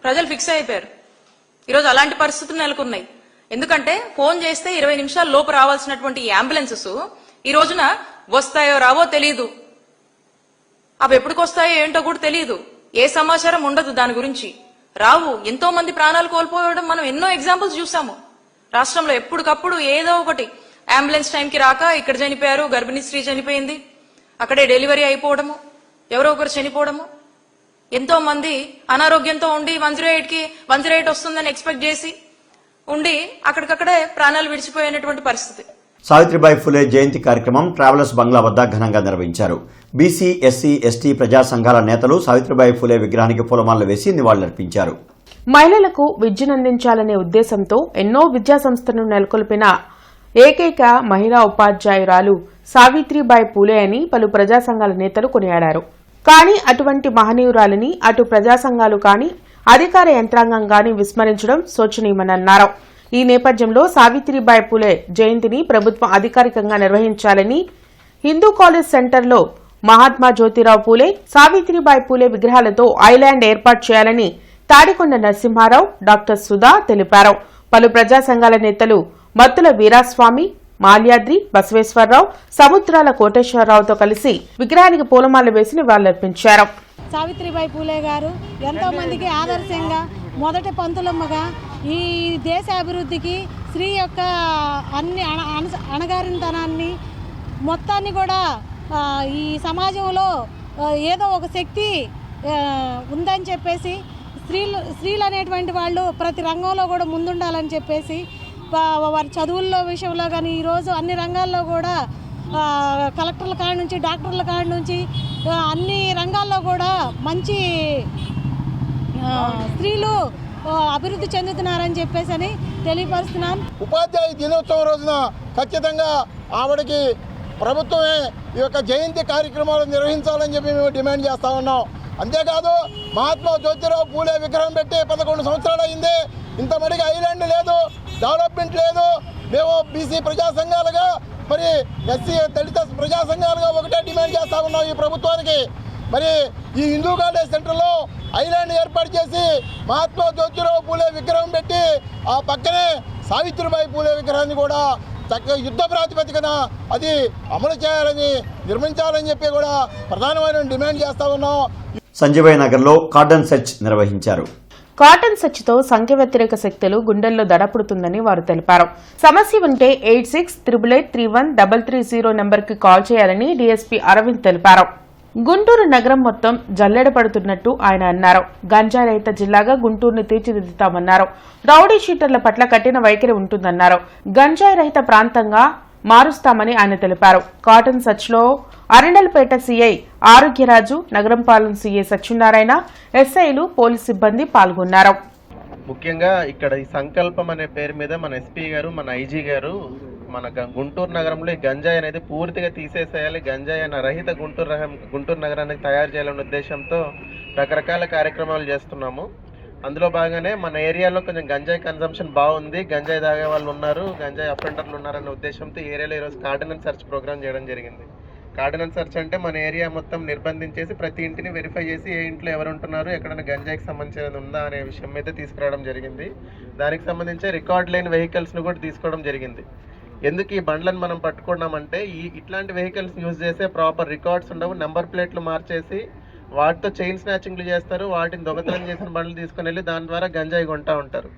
ప్రజలు ఫిక్స్ అయిపోయారు. ఈరోజు అలాంటి పరిస్థితులు నెలకొన్నాయి. ఎందుకంటే ఫోన్ చేస్తే 20 నిమిషాల లోపు రావాల్సినటువంటి ఈ అంబులెన్సెస్ ఈ రోజున వస్తాయో రావో తెలియదు. అవి ఎప్పటికొస్తాయో ఏంటో కూడా తెలియదు. ఏ సమాచారం ఉండదు దాని గురించి. రావు. ఎంతో మంది ప్రాణాలు కోల్పోవడం మనం ఎన్నో ఎగ్జాంపుల్స్ చూసాము. రాష్ట్రంలో ఎప్పటికప్పుడు ఏదో ఒకటి అంబులెన్స్ టైంకి రాక ఇక్కడ చనిపోయారు, గర్భిణీ స్త్రీ చనిపోయింది, అక్కడే డెలివరీ అయిపోవడము, ఎవరో ఒకరు చనిపోవడము. ఎంతో మంది అనారోగ్యంతో ఉండి 108 వస్తుందని ఎక్స్పెక్ట్ చేసి ఉండి అక్కడికక్కడే ప్రాణాలు విడిచిపోయినటువంటి పరిస్థితి. సావిత్రిబాయి ఫులే జయంతి కార్యక్రమం ట్రావెలర్స్ బంగ్లా వద్ద ఘనంగా నిర్వహించారు. బీసీ, ఎస్సీ, ఎస్టీ ప్రజా సంఘాల నేతలు సావిత్రిబాయి ఫులే విగ్రహానికి పూలమాలలు వేసి నివాళులర్పించారు. మహిళలకు విద్యనందించాలనే ఉద్దేశంతో ఎన్నో విద్యా సంస్థలను నెలకొల్పిన ఏకైక మహిళా ఉపాధ్యాయురాలు సావిత్రిబాయి ఫులే అని పలు ప్రజా సంఘాల నేతలు కొనియాడారు. కానీ అటువంటి మహనీయురాలిని అటు ప్రజా సంఘాలు కానీ, అధికార యంత్రాంగం కానీ విస్మరించడం శోచనీయమన్నారు. ఈ నేపథ్యంలో సావిత్రిబాయి ఫులే జయంతిని ప్రభుత్వం అధికారికంగా నిర్వహించాలని హిందూ కాలేజ్ సెంటర్లో మహాత్మా జ్యోతిరావు ఫులే, సావిత్రిబాయి ఫులే విగ్రహాలతో ఐలాండ్ ఏర్పాటు చేయాలని తాడికొండ నరసింహారావు, డాక్టర్ సుధా తెలిపారు. పలు ప్రజా సంఘాల నేతలు మత్తుల వీరాస్వామి, మాల్యాద్రి బసవేశ్వరరావు, సముద్రాల కోటేశ్వరరావుతో కలిసి విగ్రహానికి పూలమాల వేసి నివాళులర్పించారు. సావిత్రిబాయి పూలే గారు ఎంతో మందికి ఆదర్శంగా మొదటి పంతులమ్మగా ఈ దేశ అభివృద్ధికి స్త్రీ యొక్క అన్ని అణగారినతనాన్ని మొత్తాన్ని కూడా ఈ సమాజంలో ఏదో ఒక శక్తి ఉందని చెప్పేసి స్త్రీలు అనేటువంటి వాళ్ళు ప్రతి రంగంలో కూడా ముందుండాలని చెప్పేసి వారి చదువుల్లో విషయంలో కానీ ఈరోజు అన్ని రంగాల్లో కూడా కలెక్టర్ల కాడ నుంచి డాక్టర్ల కాడ నుంచి అన్ని రంగాల్లో కూడా మంచి స్త్రీలు అభివృద్ధి చెందుతున్నారని చెప్పేసి తెలియపరుస్తున్నాను. ఉపాధ్యాయ దినోత్సవం రోజున ఖచ్చితంగా ఆవిడకి ప్రభుత్వమే ఈ యొక్క జయంతి కార్యక్రమాలు నిర్వహించాలని చెప్పి మేము డిమాండ్ చేస్తూ ఉన్నాం. అంతేకాదు మహాత్మా జ్యోతిరావు పూలే విగ్రహం పెట్టి 11 సంవత్సరాలు అయింది. ఇంతమటికి ఐలాండ్ లేదు, డెవలప్మెంట్ లేదు. మేము బీసీ ప్రజా సంఘాలుగా మరి ఎస్సీ దళిత ప్రజా సంఘాలుగా ఒకటే డిమాండ్ చేస్తూ ఉన్నాం ఈ ప్రభుత్వానికి. మరి ఈ హిందూ కాలేజ్ సెంటర్లో ఐలాండ్ ఏర్పాటు చేసి మహాత్మా జ్యోతిరావు పూలే విగ్రహం పెట్టి ఆ పక్కనే సావిత్రిబాయి పూలే విగ్రహాన్ని కూడా చక్కగా యుద్ధ ప్రాతిపదికన అది అమలు చేయాలని నిర్మించాలని చెప్పి కూడా ప్రధానమైన డిమాండ్ చేస్తూ ఉన్నాం. సంజీవయ్య నగర్లో కార్డన్ సెర్చ్ నిర్వహించారు. కాటన్ సెర్చ్తో సంఖ్య వ్యతిరేక శక్తులు గుండెల్లో దడపుడుతుందని వారు తెలిపారు. సమస్య ఉంటే 8688313330 నెంబర్కి కాల్ చేయాలని డీఎస్పీ అరవింద్ తెలిపారు. గుంటూరు నగరం మొత్తం జల్లెడ పడుతున్నట్టు ఆయన అన్నారు. గంజాయి రహిత జిల్లాగా గుంటూరును తీర్చిదిద్దుతామన్నారు. రౌడీ షీటర్ల పట్ల కఠిన వైఖరి ఉంటుందన్నారు. గంజాయి రహిత ప్రాంతంగా మారుస్తామని ఆయన తెలిపారు. కాటన్ సెర్చ్లో అరండల్పేట సీఐ ఆరోగ్యరాజు, నగరంపాలెం సీఐ సత్యనారాయణ, ఎస్ఐలు, పోలీసు సిబ్బంది పాల్గొన్నారు. ముఖ్యంగా ఇక్కడ ఈ సంకల్పం అనే పేరు మీద మన ఎస్పీ గారు, మన ఐజీ గారు మన గుంటూరు నగరంలో ఈ గంజాయి అనేది పూర్తిగా తీసేసేయాలి, గంజాయి అనే రహిత గుంటూరు నగరానికి తయారు చేయాలనే ఉద్దేశంతో రకరకాల కార్యక్రమాలు చేస్తున్నాము. అందులో భాగంగానే మన ఏరియాలో కొంచెం గంజాయి కన్సంప్షన్ బాగుంది, గంజాయి తాగే వాళ్ళు ఉన్నారు, గంజాయి అఫెండర్లు ఉన్నారనే ఉద్దేశంతో ఏరియాలో ఈరోజు కార్డినల్ సెర్చ్ ప్రోగ్రామ్ చేయడం జరిగింది. కార్డినల్ సెర్చ్ అంటే మన ఏరియా మొత్తం నిర్బంధించేసి ప్రతి ఇంటిని వెరిఫై చేసి ఏ ఇంట్లో ఎవరు ఉంటున్నారు, ఎక్కడైనా గంజాయికి సంబంధించినది ఉందా అనే విషయం మీద తీసుకురావడం జరిగింది. దానికి సంబంధించి రికార్డ్ లేని వెహికల్స్ను కూడా తీసుకోవడం జరిగింది. ఎందుకు ఈ బండ్లను మనం పట్టుకున్నామంటే ఇట్లాంటి వెహికల్స్ యూజ్ చేసే ప్రాపర్ రికార్డ్స్ ఉండవు, నెంబర్ ప్లేట్లు మార్చేసి వాటితో చైన్ స్నాచింగ్లు చేస్తారు, వాటిని దొంగతనం చేసిన బండ్లు తీసుకుని వెళ్ళి దాని ద్వారా గంజాయి కొంటా ఉంటారు.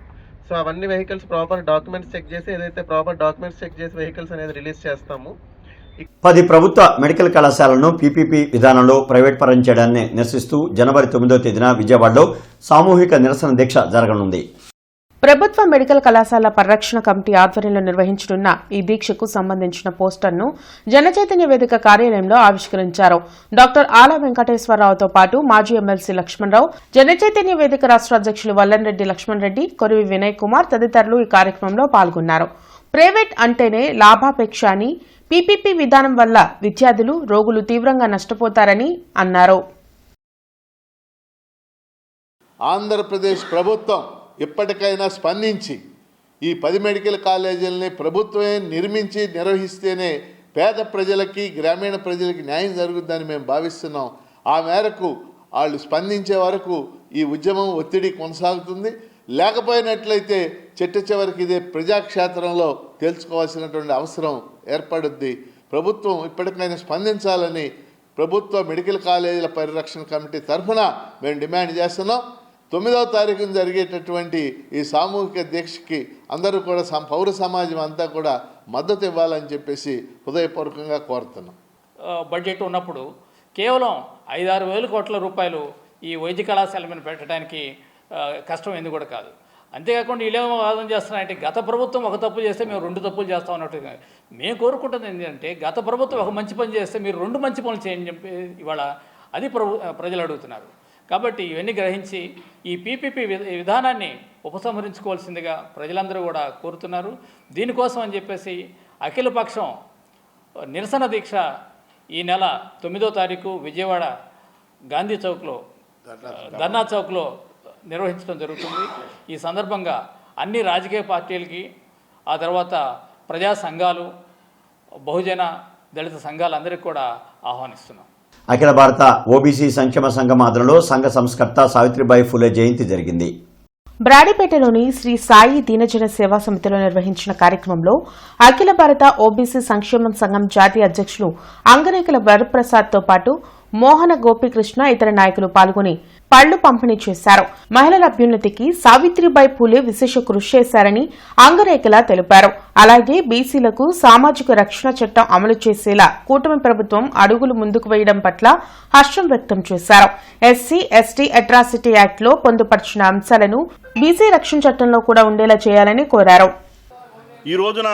సో అవన్నీ వెహికల్స్ ప్రాపర్ డాక్యుమెంట్స్ చెక్ చేసి ఏదైతే ప్రాపర్ డాక్యుమెంట్స్ చెక్ చేసి వెహికల్స్ అనేది రిలీజ్ చేస్తాము. 10 ప్రభుత్వ మెడికల్ కళాశాలను పీపీపీ విధానంలో ప్రైవేట్ పరం చేయడాన్ని నిరసిస్తూ జనవరి 9వ తేదీన విజయవాడలో సామూహిక నిరసన దీక్ష జరగనుంది. ప్రభుత్వ మెడికల్ కళాశాల పరిరక్షణ కమిటీ ఆధ్వర్యంలో నిర్వహించనున్న ఈ దీక్షకు సంబంధించిన పోస్టర్ను జనచైతన్య వేదిక కార్యాలయంలో ఆవిష్కరించారు. డాక్టర్ ఆల వెంకటేశ్వరరావుతో పాటు మాజీ ఎమ్మెల్సీ లక్ష్మణరావు, జనచైతన్య వేదిక రాష్ట్ర అధ్యక్షులు వల్లన్రెడ్డి లక్ష్మణ్ రెడ్డి, కొరివి వినయ్ కుమార్ తదితరులు ఈ కార్యక్రమంలో పాల్గొన్నారు. ప్రైవేట్ అంటేనే లాభాపేక్ష అని, పీపీపీ విధానం వల్ల విద్యార్థులు, రోగులు తీవ్రంగా నష్టపోతారని అన్నారు. ఆంధ్రప్రదేశ్ ప్రభుత్వం ఇప్పటికైనా స్పందించి ఈ 10 మెడికల్ కాలేజీలని ప్రభుత్వమే నిర్మించి నిర్వహిస్తేనే పేద ప్రజలకి, గ్రామీణ ప్రజలకి న్యాయం జరుగుతుందని మేము భావిస్తున్నాం. ఆ మేరకు వాళ్ళు స్పందించే వరకు ఈ ఉద్యమం ఒత్తిడి కొనసాగుతుంది. లేకపోయినట్లయితే చివరికి ఇదే ప్రజాక్షేత్రంలో తెలుసుకోవాల్సినటువంటి అవసరం ఏర్పడుద్ది. ప్రభుత్వం ఇప్పటికైనా స్పందించాలని ప్రభుత్వ మెడికల్ కాలేజీల పరిరక్షణ కమిటీ తరఫున మేము డిమాండ్ చేస్తున్నాం. 9వ తారీఖున జరిగేటటువంటి ఈ సామూహిక దీక్షకి అందరూ కూడా పౌర సమాజం అంతా కూడా మద్దతు ఇవ్వాలని చెప్పేసి హృదయపూర్వకంగా కోరుతున్నాం. బడ్జెట్ ఉన్నప్పుడు కేవలం 5-6 వేల కోట్ల రూపాయలు ఈ వైద్య కళాశాల మీద పెట్టడానికి కష్టం ఎందుకు కూడా కాదు. అంతేకాకుండా వీళ్ళేమో వాదన చేస్తున్నారంటే గత ప్రభుత్వం ఒక తప్పు చేస్తే మేము 2 తప్పులు చేస్తాం అన్నట్టుగా. మేము కోరుకుంటుంది ఏంటంటే గత ప్రభుత్వం ఒక మంచి పని చేస్తే మీరు 2 మంచి పనులు చేయండి చెప్పి ఇవాళ అది ప్రజలు అడుగుతున్నారు. కాబట్టి ఇవన్నీ గ్రహించి ఈ పీపీపీ విధానాన్ని ఉపసంహరించుకోవాల్సిందిగా ప్రజలందరూ కూడా కోరుతున్నారు. దీనికోసం అని చెప్పేసి అఖిలపక్షం నిరసన దీక్ష ఈ నెల 9వ తారీఖు విజయవాడ గాంధీ చౌక్లో, ధర్నా చౌక్లో నిర్వహించడం జరుగుతుంది. ఈ సందర్భంగా అన్ని రాజకీయ పార్టీలకి, ఆ తర్వాత ప్రజా సంఘాలు, బహుజన దళిత సంఘాలందరికీ కూడా ఆహ్వానిస్తున్నాం. అఖిల భారత ఓబీసీ సంక్షేమ సంఘం ఆధ్వర్యంలో సంఘ సంస్కర్త సావిత్రిబాయి ఫూలే జయంతి జరిగింది. బ్రాడీపేటలోని శ్రీ సాయి దీనజన సేవా సమితిలో నిర్వహించిన కార్యక్రమంలో అఖిల భారత ఓబీసీ సంక్షేమ సంఘం జాతీయ అధ్యక్షులు అంగరేకుల వరప్రసాద్తో పాటు మోహన గోపీకృష్ణ ఇతర నాయకులు పాల్గొని పళ్లు పంపిణీ చేశారు. మహిళల అభ్యున్నతికి సావిత్రిబాయి పూలే విశేష కృషి చేశారని అంగరేకుల తెలిపారు. అలాగే బీసీలకు సామాజిక రక్షణ చట్టం అమలు చేసేలా కూటమి ప్రభుత్వం అడుగులు ముందుకు వేయడం పట్ల హర్షం వ్యక్తం చేశారు. ఎస్సీ ఎస్టీ అట్రాసిటీ యాక్ట్లో పొందుపరిచిన అంశాలను బీసీ రక్షణ చట్టంలో కూడా ఉండేలా చేయాలని కోరారు. ఈ రోజున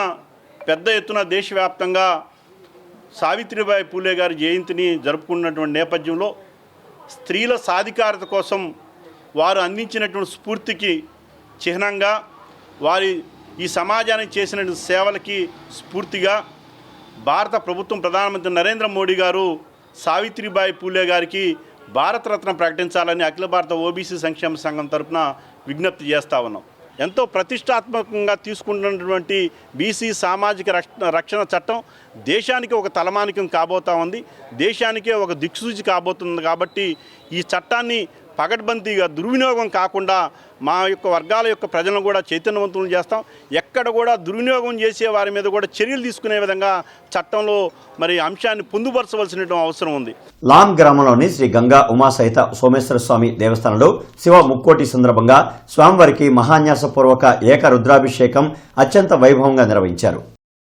పెద్ద ఎత్తున దేశవ్యాప్తంగా సావిత్రిబాయి పూలే గారి జయంతిని జరుపుకున్నటువంటి నేపథ్యంలో స్త్రీల సాధికారత కోసం వారు అందించినటువంటి స్ఫూర్తికి చిహ్నంగా వారి ఈ సమాజానికి చేసినటువంటి సేవలకి స్ఫూర్తిగా భారత ప్రభుత్వం ప్రధానమంత్రి నరేంద్ర మోడీ గారు సావిత్రిబాయి పూలే గారికి భారతరత్న ప్రకటించాలని అఖిల భారత ఓబీసీ సంక్షేమ సంఘం తరఫున విజ్ఞప్తి చేస్తూ ఉన్నాం. ఎంతో ప్రతిష్టాత్మకంగా తీసుకుంటున్నటువంటి బీసీ సామాజిక రక్షణ చట్టం దేశానికి ఒక తలమానికం కాబోతా ఉంది, దేశానికే ఒక దిక్సూచి కాబోతుంది. కాబట్టి ఈ చట్టాన్ని పకడ్బందీగా దుర్వినియోగం కాకుండా మా యొక్క వర్గాల యొక్క ప్రజలను కూడా చైతన్యవంతులు చేస్తాం. ఎక్కడ కూడా దుర్వినియోగం చేసే వారి మీద కూడా చర్యలు తీసుకునే విధంగా చట్టంలో మరి అంశాన్ని పొందుపరచవలసిన అవసరం ఉంది. లాం గ్రామంలోని శ్రీ గంగా ఉమా సహిత సోమేశ్వర స్వామి దేవస్థానంలో శివ ముక్కోటి సందర్భంగా స్వామివారికి మహాన్యాసపూర్వక ఏక రుద్రాభిషేకం అత్యంత వైభవంగా నిర్వహించారు.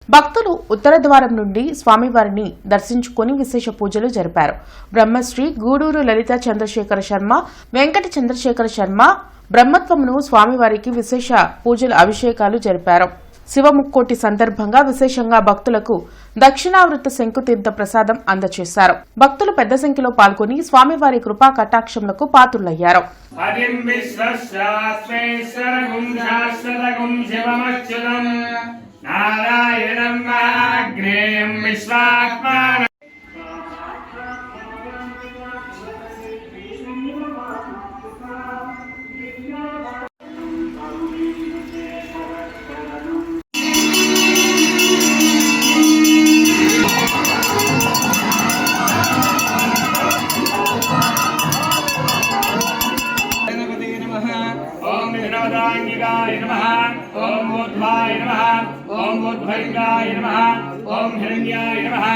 భక్తులు ఉత్తర ద్వారం నుండి స్వామివారిని దర్శించుకుని విశేష పూజలు జరిపారు. బ్రహ్మశ్రీ గూడూరు లలిత చంద్రశేఖర శర్మ, వెంకట చంద్రశేఖర శర్మ బ్రహ్మత్వమును స్వామివారికి విశేష పూజలు అభిషేకాలు జరిపారు. శివముక్కోటి సందర్భంగా విశేషంగా భక్తులకు దక్షిణావృత శంకుతీర్థ ప్రసాదం అందజేశారు. భక్తులు పెద్ద సంఖ్యలో పాల్గొని స్వామివారి కృపా కటాక్షములకు పాత్రులయ్యారు. నారాయణం అగ్నేయం విశ్వాత్మాన ఓం వినోదాంగికాయ నమః, ఓం ఊర్ధ్వాయ నమః, ఓం ఊర్ధ్వలింగాయ నమః, ఓం హిరణ్యాయ నమః,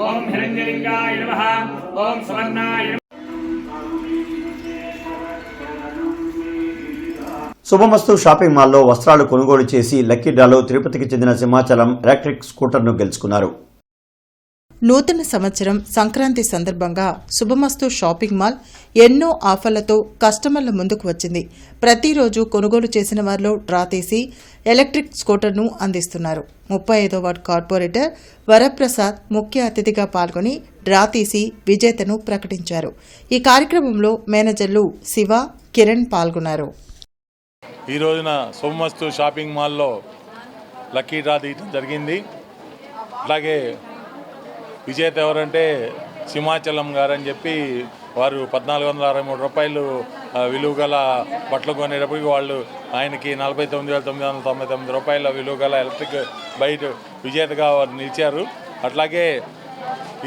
ఓం హిరణ్యలింగాయ నమః, ఓం సువర్ణాయ నమః. శుభమస్తు షాపింగ్ మాల్లో వస్త్రాలు కొనుగోలు చేసి లక్కీ డ్రాలో తిరుపతికి చెందిన సింహాచలం ఎలక్ట్రిక్ స్కూటర్ను గెలుచుకున్నారు. నూతన సంవత్సరం సంక్రాంతి సందర్భంగా శుభమస్తు షాపింగ్ మాల్ ఎన్నో ఆఫర్లతో కస్టమర్ల ముందుకు వచ్చింది. ప్రతిరోజు కొనుగోలు చేసిన వారిలో డ్రా తీసి ఎలక్ట్రిక్ స్కూటర్ను అందిస్తున్నారు. 35వ వార్డు కార్పొరేటర్ వరప్రసాద్ ముఖ్య అతిథిగా పాల్గొని డ్రా తీసి విజేతను ప్రకటించారు. ఈ కార్యక్రమంలో మేనేజర్లు శివ, కిరణ్ పాల్గొన్నారు. ఈ రోజున శుభమస్తు షాపింగ్ మాల్లో లక్కీ డ్రా తీయడం జరిగింది. అలాగే విజేత ఎవరంటే సింహాచలం గారని చెప్పి వారు 1463 రూపాయలు విలువ గల బట్టలు కొనేటప్పటికి వాళ్ళు ఆయనకి 49,999 రూపాయల విలువ గల ఎలక్ట్రిక్ బైక్ విజేతగా వారు నిలిచారు. అట్లాగే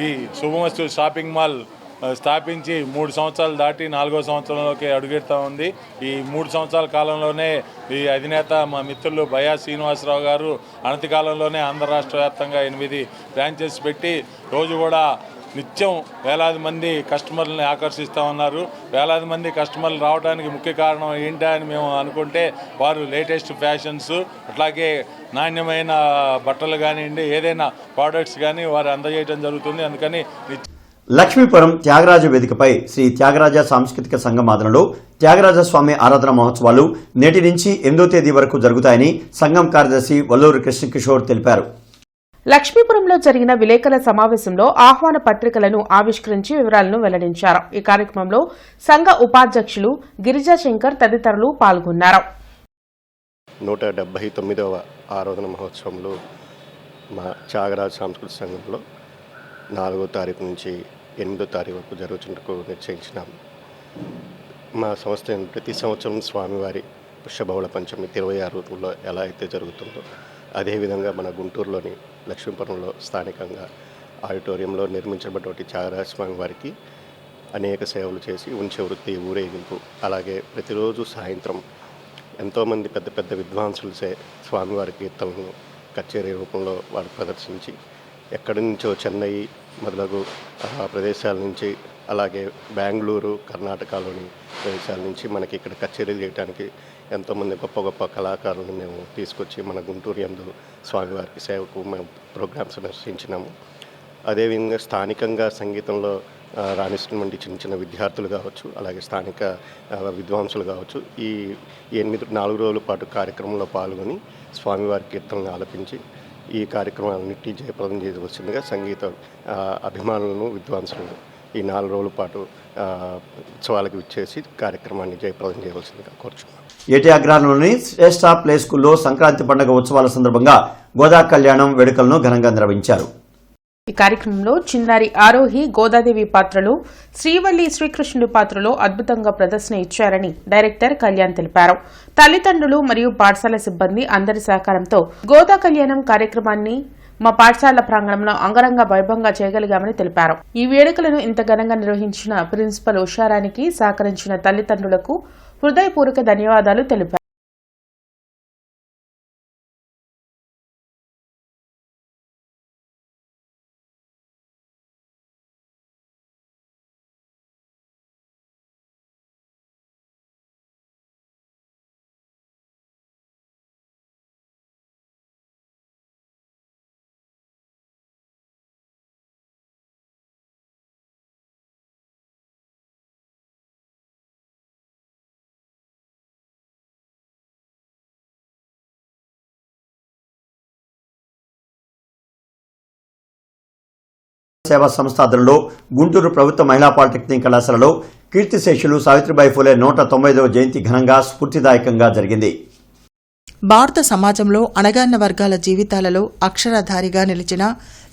ఈ శుభమస్తు షాపింగ్ మాల్ స్థాపించి 3 సంవత్సరాలు దాటి 4వ సంవత్సరంలోకి అడుగెడతా ఉంది. ఈ 3 సంవత్సరాల కాలంలోనే ఈ అధినేత మా మిత్రులు బయా శ్రీనివాసరావు గారు అనతి కాలంలోనే ఆంధ్ర రాష్ట్ర వ్యాప్తంగా 8 బ్రాంచెస్ పెట్టి రోజు కూడా నిత్యం వేలాది మంది కస్టమర్లని ఆకర్షిస్తూ ఉన్నారు. వేలాది మంది కస్టమర్లు రావడానికి ముఖ్య కారణం ఏంటా అని మేము అనుకుంటే వారు లేటెస్ట్ ఫ్యాషన్స్ అట్లాగే నాణ్యమైన బట్టలు కానివ్వండి ఏదైనా ప్రోడక్ట్స్ కానీ వారు అందజేయడం జరుగుతుంది. అందుకని లక్ష్మీపురం త్యాగరాజ వేదికపై శ్రీ త్యాగరాజ సాంస్కృతిక సంఘం ఆధ్వర్యంలో త్యాగరాజ స్వామి ఆరాధన మహోత్సవాలు నేటి నుంచి 8వ తేదీ వరకు జరుగుతాయని సంఘం కార్యదర్శి వల్లూరి కృష్ణకిషోర్ తెలిపారు. లక్ష్మీపురంలో జరిగిన విలేకరుల సమావేశంలో ఆహ్వాన పత్రికలను ఆవిష్కరించి వివరాలను వెల్లడించారు. ఈ కార్యక్రమంలో సంఘ ఉపాధ్యక్షులు గిరిజాశంకర్ తదితరులు పాల్గొన్నారు. 179వ ఆరాధన మహోత్సవంలో మా త్యాగరాజ సాంస్కృతిక సంఘంలో 4వ తారీఖు నుంచి 8వ తారీఖు వరకు జరుగుతున్నట్టు నిశ్చయించినాము. మా సంస్థ ప్రతి సంవత్సరం స్వామివారి వృషభబహుళ పంచమి 26 ఎలా అయితే జరుగుతుందో అదేవిధంగా మన గుంటూరులోని లక్ష్మీపురంలో స్థానికంగా ఆడిటోరియంలో నిర్మించబడినటువంటి త్యాగరాజ స్వామి వారికి అనేక సేవలు చేసి ఉంచే వృత్తి ఊరేగింపు అలాగే ప్రతిరోజు సాయంత్రం ఎంతోమంది పెద్ద పెద్ద విద్వాంసులు స్వామివారి కీర్తనలను కచేరీ రూపంలో వారు ప్రదర్శించి ఎక్కడి నుంచో చెన్నై మొదలగు ప్రదేశాల నుంచి, అలాగే బెంగళూరు, కర్ణాటకలోని ప్రదేశాల నుంచి మనకి ఇక్కడ కచేరీలు చేయడానికి ఎంతోమంది గొప్ప గొప్ప కళాకారులను మేము తీసుకొచ్చి మన గుంటూరు యందు స్వామివారికి సేవకు మేము ప్రోగ్రామ్స్ నిర్వహించినాము. అదేవిధంగా స్థానికంగా సంగీతంలో రాణిస్తున్నటువంటి చిన్న చిన్న విద్యార్థులు కావచ్చు, అలాగే స్థానిక విద్వాంసులు కావచ్చు, ఈ 4 రోజుల పాటు కార్యక్రమంలో పాల్గొని స్వామివారి కీర్తనలు ఆలపించి ఈ కార్యక్రమాలన్నింటినీ జయప్రదం చేయవలసిందిగా సంగీత అభిమానులను, విద్వాంసులను ఈ 4 రోజుల పాటు ఉత్సవాలకు విచ్చేసి కార్యక్రమాన్ని జయప్రదం చేయవలసిందిగా కోరుచున్నాను. ఏటీ అగ్రహారంలోని శ్రేష్ఠ ప్లే స్కూల్లో సంక్రాంతి పండుగ ఉత్సవాల సందర్భంగా గోదా కళ్యాణం వేడుకలను ఘనంగా నిర్వహించారు. ఈ కార్యక్రమంలో చిన్నారి ఆరోహి గోదాదేవి పాత్రలో, శ్రీవల్లి శ్రీకృష్ణుడి పాత్రలో అద్భుతంగా ప్రదర్శన ఇచ్చారని డైరెక్టర్ కళ్యాణ్ తెలిపారు. తల్లిదండ్రులు మరియు పాఠశాల సిబ్బంది అందరి సహకారంతో గోదా కళ్యాణం కార్యక్రమాన్ని మా పాఠశాల ప్రాంగణంలో అంగరంగ వైభవంగా చేయగలిగామని తెలిపారు. ఈ వేడుకలను ఇంత ఘనంగా నిర్వహించిన ప్రిన్సిపల్ ఉషారానికి సహకరించిన తల్లిదండ్రులకు హృదయపూర్వక ధన్యవాదాలు తెలిపారు. సేవా సంస్థ ఆధ్వర్యంలో గుంటూరు ప్రభుత్వ మహిళా పాలిటెక్నిక్ కళాశాలలో కీర్తిశేషులు సావిత్రిబాయి ఫూలే 195వ జయంతి ఘనంగా స్ఫూర్తిదాయకంగా జరిగింది. భారత సమాజంలో అణగారిన వర్గాల జీవితాలలో అక్షరధారిగా నిలిచిన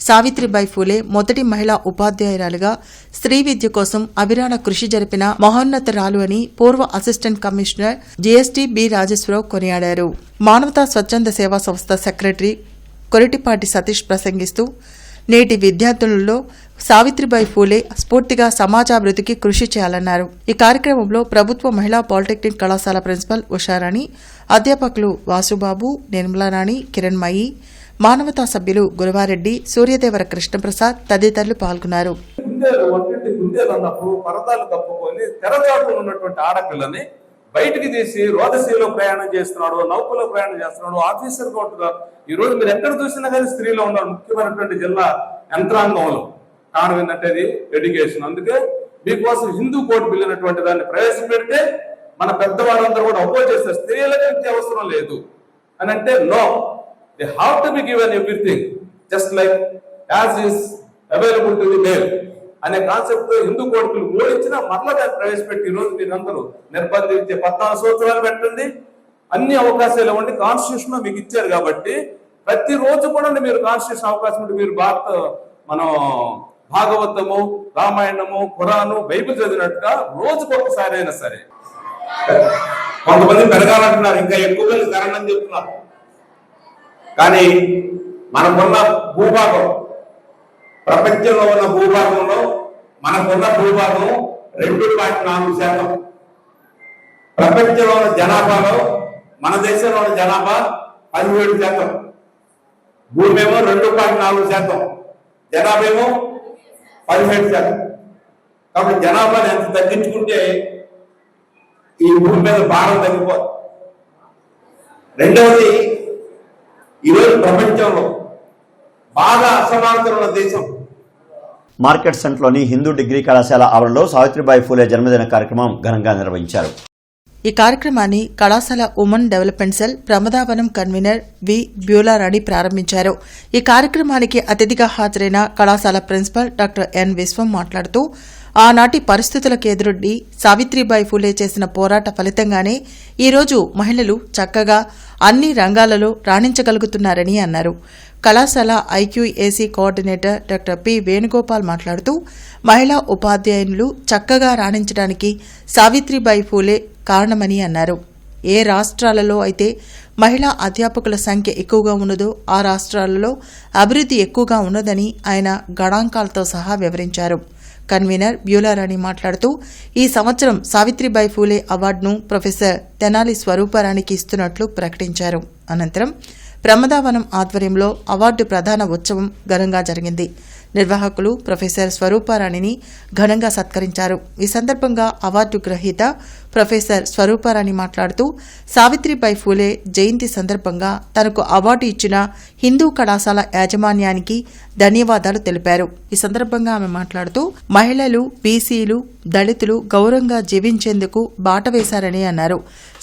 సావిత్రిబాయి ఫూలే మొదటి మహిళా ఉపాధ్యాయురాలుగా స్త్రీ విద్య కోసం అవిరాళ కృషి జరిపిన మహోన్నతరాలు అని పూర్వ assistant commissioner GST B Rajeswara Rao కొనియాడారు. మానవతా స్వచ్ఛంద సేవా సంస్థ సెక్రటరీ కొరిటిపాటి సతీష్ ప్రసంగిస్తూ నేటి విద్యార్థులలో సావిత్రిబాయి ఫూలే స్ఫూర్తిగా సమాజాభివృద్ధికి కృషి చేయాలన్నారు. ఈ కార్యక్రమంలో ప్రభుత్వ మహిళా పాలిటెక్నిక్ కళాశాల ప్రిన్సిపల్ ఉషారాణి, అధ్యాపకులు వాసుబాబు, నిర్మలారాణి, కిరణ్మయి, మానవతా సభ్యులు గురువారెడ్డి, సూర్యదేవర కృష్ణప్రసాద్ తదితరులు పాల్గొన్నారు. పరదాలు కప్పుకొని తెరచాటులో ఉన్నటువంటి ఆడపిల్లని బయటికి తీసి రోదసీలో ప్రయాణం చేస్తున్నాడు, నౌకలో ప్రయాణం చేస్తున్నాడు, ఆఫీసర్ గా ఉంటున్నారు. ఈ రోజు మీరు ఎక్కడ చూసినా కానీ స్త్రీలో ఉన్నారు ముఖ్యమైనటువంటి జిల్లా యంత్రాంగంలో. కారణం ఏంటంటే అది ఎడ్యుకేషన్. అందుకే మీకోసం హిందూ కోడ్ బిల్ అనేటువంటి దాన్ని ప్రవేశపెడితే మన పెద్దవాళ్ళందరూ కూడా అపోజ్ చేస్తారు. స్త్రీలకు విద్య అవసరం లేదు అని అంటే no, they have to be given everything just like as is available to the male అనే కాన్సెప్ట్ తో హిందూ కోడ్ బిల్ ఓడించిన మరలా దాన్ని ప్రవేశపెట్టి ఈ రోజు మీరందరూ నిర్బంధించే 14 సంవత్సరాలు పెట్టండి, అన్ని అవకాశాలు ఇవ్వండి. కాన్స్టిట్యూషన్ మీకు ఇచ్చారు కాబట్టి ప్రతి రోజు కూడా మీరు కాన్స్టిట్యూషన్ అవకాశం ఉంటే మీరు మనం భాగవతము, రామాయణము, ఖురాను, బైబిల్ చదివినట్టుగా రోజుకు ఒకసారి అయినా సరే. కొంతమంది పెరగాలంటున్నారు, ఇంకా ఎక్కువ మంది పెరగని చెప్తున్నారు. కానీ మనకున్న భూభాగం, ప్రపంచంలో ఉన్న భూభాగంలో మనకున్న భూభాగం 2.4%. ప్రపంచంలో ఉన్న జనాభాలో మన దేశంలో ఉన్న జనాభా 17%. భూమి ఏమో 2.4%, జనాభా ఏమో 17%. కాబట్టి జనాభాని ఎంత తగ్గించుకుంటే ఈ భూమి మీద భారం తగ్గిపోదు. రెండవది, ఈరోజు ప్రపంచంలో బాగా అసమానతలు ఉన్న దేశం. మార్కెట్ సెంటర్లోని హిందూ డిగ్రీ కళాశాల ఆవరణలో సావిత్రిబాయి ఫూలే జన్మదిన కార్యక్రమం ఘనంగా నిర్వహించారు. ఈ కార్యక్రమాన్ని కళాశాల ఉమెన్ డెవలప్మెంట్ సెల్ ప్రమదావనం కన్వీనర్ వి బ్యూలారాణి ప్రారంభించారు. ఈ కార్యక్రమానికి అతిథిగా హాజరైన కళాశాల ప్రిన్సిపల్ డాక్టర్ ఎన్ విశ్వం మాట్లాడుతూ ఆనాటి పరిస్థితులకు ఎదురొడ్డి సావిత్రిబాయి ఫూలే చేసిన పోరాట ఫలితంగానే ఈరోజు మహిళలు చక్కగా అన్ని రంగాలలో రాణించగలుగుతున్నారని అన్నారు. కళాశాల IQAC coordinator doctor P Venugopal మాట్లాడుతూ మహిళా ఉపాధ్యాయులు చక్కగా రాణించడానికి సావిత్రిబాయి ఫూలే కారణమని అన్నారు. ఏ రాష్ట్రాలలో అయితే మహిళా అధ్యాపకుల సంఖ్య ఎక్కువగా ఉన్నదో ఆ రాష్ట్రాలలో అభివృద్ధి ఎక్కువగా ఉన్నదని ఆయన గణాంకాలతో సహా వివరించారు. కన్వీనర్ బ్యూలారాణి మాట్లాడుతూ ఈ సంవత్సరం సావిత్రిబాయి ఫూలే అవార్డును ప్రొఫెసర్ తెనాలి స్వరూపారాణికి ఇస్తున్నట్లు ప్రకటించారు. అనంతరం ప్రమదావనం ఆధ్వర్యంలో అవార్డు ప్రధాన ఉత్సవం ఘనంగా జరిగింది. నిర్వాహకులు ప్రొఫెసర్ స్వరూపారాణిని ఘనంగా సత్కరించారు. ఈ సందర్భంగా అవార్డు గ్రహీత ప్రొఫెసర్ స్వరూపారాణి మాట్లాడుతూ సావిత్రిబాయి ఫూలే జయంతి సందర్భంగా తనకు అవార్డు ఇచ్చిన హిందూ కళాశాల యాజమాన్యానికి ధన్యవాదాలు తెలిపారు. ఈ సందర్భంగా ఆమె మాట్లాడుతూ మహిళలు, బీసీలు, దళితులు గౌరవంగా జీవించేందుకు బాట వేశారని అన్నారు.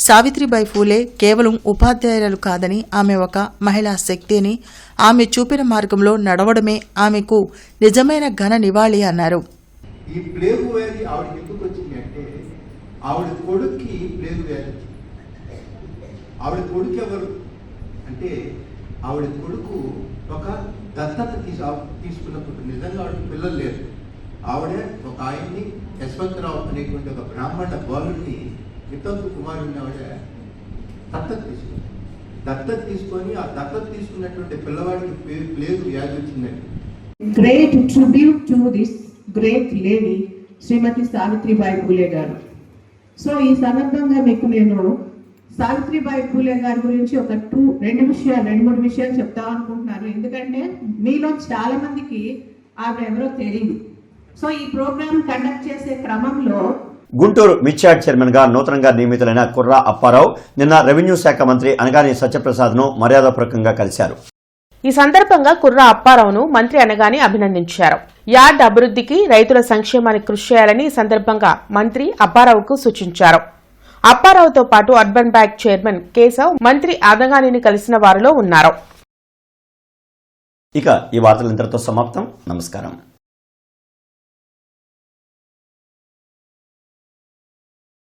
సావిత్రిబాయి ఫూలే కేవలం ఉపాధ్యాయురాలు కాదని, ఆమె ఒక మహిళా శక్తి అని, ఆమె చూపిన మార్గంలో నడవడమే ఆమెకు నిజమైన ఘన నివాళి అన్నారు. ఈ ప్లేగు వ్యాధి ఆవిడకి ఎందుకు వచ్చింది అంటే ఆవిడ కొడుక్కి ప్లేగు వ్యాధి. ఆవిడ కొడుకు ఎవరు అంటే ఆవిడ కొడుకు ఒక దత్తత తీసుకున్నప్పుడు నిజంగా ఆవిడ పిల్లలు లేరు. ఆవిడే ఒక ఆయన్ని యశ్వంతరావు అనేటువంటి ఒక బ్రాహ్మణ బాలుడిని వితంతు కుమారుడిని ఆవిడ దత్తత తీసుకొని ఆ దత్తత తీసుకున్నటువంటి పిల్లవాడికి ప్లేగు వ్యాధి వచ్చిందండి. Great tribute to this great lady శ్రీమతి సావిత్రిబాయి పూలే గారు. సో ఈ సందర్భంగా మీకు నేను సావిత్రిబాయి పూలే గారి గురించి ఒక రెండు మూడు విషయాలు చెప్తా అనుకుంటున్నాను. ఎందుకంటే మీలో చాలా మందికి ఆవిడ ఎవరో తెలియదు. సో ఈ ప్రోగ్రామ్ కండక్ట్ చేసే క్రమంలో గుంటూరు మిర్చాడ్ చైర్మన్ గా నూతనంగా నియమితులైన కుర్రా అప్పారావు నిన్న రెవెన్యూ శాఖ మంత్రి అనగాని సత్యప్రసాద్ ను మర్యాదపూర్వకంగా కలిశారు. ఈ సందర్భంగా కుర్రా అప్పారావును మంత్రి అనగాని అభినందించారు. యార్డ్ అభివృద్ధికి, రైతుల సంక్షేమానికి కృషి చేయాలని ఈ సందర్భంగా మంత్రి అప్పారావుకు సూచించారు. అప్పారావుతో పాటు అర్బన్ బ్యాంక్ చైర్మన్ కేశవ్ మంత్రి అనగానిని కలిసిన వారిలో ఉన్నారు. ఇక ఈ వార్తలు ఇంతటితో సమాప్తం. నమస్కారం.